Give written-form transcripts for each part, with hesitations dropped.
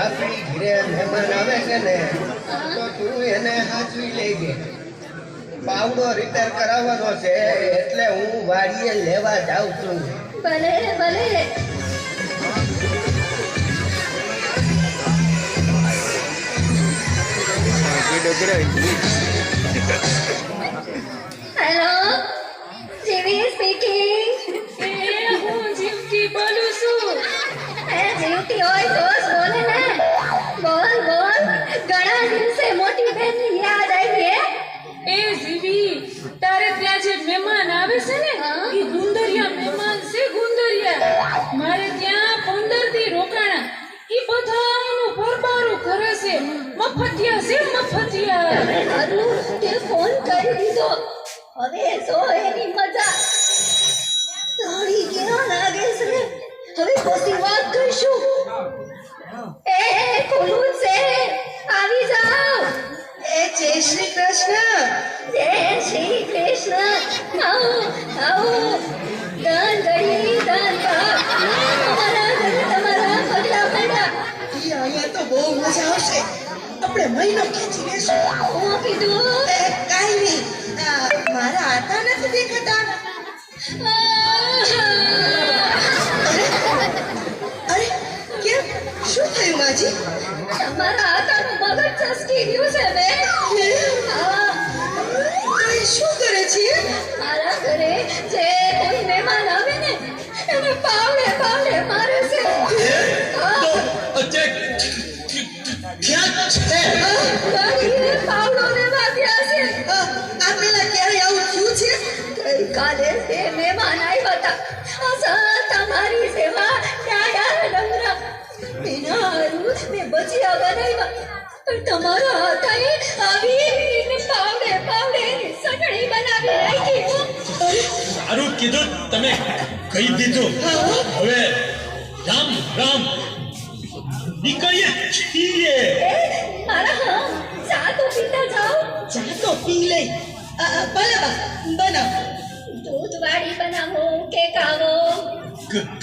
આપણી ઘરે મહેમાન આવે છે ને તો તું એને હાચવી લેજે. પાવડો રિપેર કરાવવાનો છે એટલે હું વાડીએ લેવા જાઉં છું. ભલે ભલે. હેલો, જીવી સ્પીકિંગ. હું જીવતી બોલું છું. જીવતી હોય તો જ બોલે ને. બોલ બોલ. ઘણા દિવસે મોટી બેનની યાદ આવી હે. એ જીવી, તારે ત્યાં જે મહેમાન આવે છે ને એ ગુંદરિયા મહેમાન છે. ગુંદરિયા મારે ત્યાં 15 દી રોકાણા. એ બધા એનું ભરબારું કરે છે. મફતિયા છે મફતિયા. સારું તે ફોન કરી દીધો. હવે જો એની મજા. સારી કેવા લાગે છે. હવે પછી વાત કરીશું. એ ખુલ્લું છે, આવી જાઓ. જય શ્રી કૃષ્ણ. જય શ્રી કૃષ્ણ. આવો આવો. દાન ગળી દાન પાપ. તમારા ઘરે તમારા પગલા પડ્યા. અહીંયા તો બહુ મજા આવશે. આપણે મહિનો ખેંચી લેશું. હું કીધું કાંઈ નહીં. મારા આતા નથી દેખાતા. અરે કેમ, શું થયું માજી? તમારા આતાનું મગજ ચસકી ગયું છે બે. શું કરે છે? મારા ઘરે જે કોઈ મહેમાન આવે ને એને પાવડે પાવડે મારે છે. ગાડીએ પાવડો લેવા ગયા છે. આ પેલા ક્યારે આવું થયું છે? ગઈકાલે બે મહેમાન આવ્યા હતા. તમારી સેવા ડાયા ડમરા. એના હારું મેં ભજીયા બનાવ્યા. પણ તમારા હાથે આવીને પાવડે પાવડે ચટણી બનાવી નાખી. સારું કીધું તમે કહી દીધું. હવે રામ રામ નીકળીએ છીએ. મારા ચા તો પીતા જાઓ. ચા તો પી લઈ. ભલે બા, બનાવ. દૂધ વાળી બનાવો કે કાવો?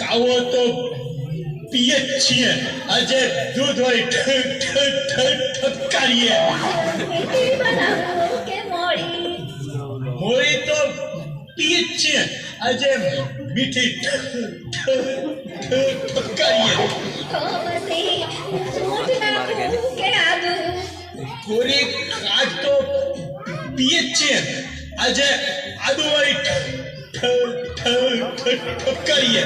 કાવો તો પીએ જ છીએ. આજે દૂધ હોય ઠપકારીએ. મીઠી બનાવો કે મોળી? હોય તો પીએ જ છીએ. આજે મીઠી ઠપકારીએ. તો પછી સૂંઠ નાખવું કે આદુ? કોરી આજ તો પીએ જ છીએ. આજે આદુ વાળી ઠપકારીએ.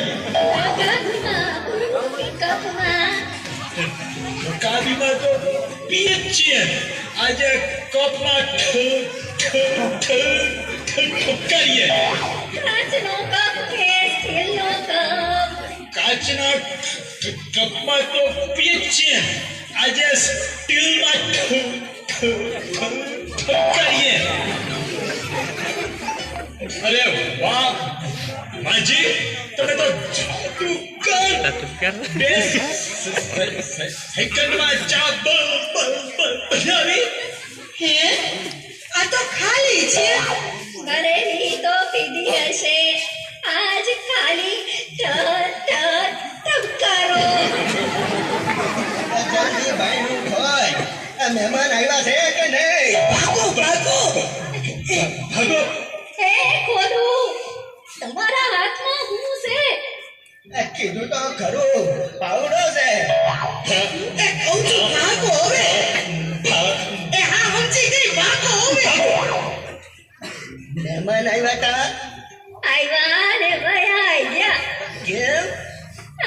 કાવીમાં તો પીએ જ છીએ. આજે કપમાં ઠપકારીએ. કાચનો કપ કે સ્ટીલનો કપ? કાચના કપમાં તો પીએ જ છીએ. આજે સ્ટીલમાં ઠપકારીએ. અરે વાહ માજી, તમે તો સાયકલમાં ચા બનાવી. હે, આ તો ખાલી છે. ઘરેની તો પીધી હશે. આજ ખાલી ટપકારો. જલ્દી ભાઈનું હોય. આ મહેમાન આવ્યા છે કે નહીં? ભાગો ભાગો. ભાગો. હે ખોલું. તમારા હાથમાં શું છે? કીધું તો ખરું, પાવડો છે. કહું છું ભાગો હવે. હા, સમજી ગઈ. ભાગો હવે. મહેમાન આવ્યા હતા. આવ્યા ને ગયા ગયા. કેમ?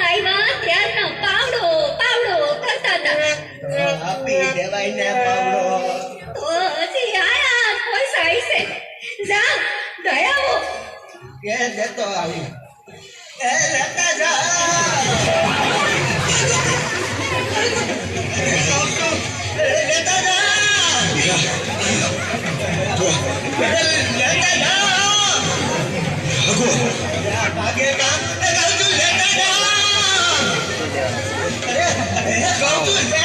આવ્યા ત્યારનો પાવડો પાવડો કરતા હતા. તો આપી દેવાય ને પાવડો. તો હજી આયા કોઈ સાઈ છે. જા ગયા હો. કે દેતો આવી. એ લેતા જા. લેતા જા. ભાગો લેતા જાઓ ભાગો ભાગે કામ એ કહું છું લેતા જાઓ અરે કહું છું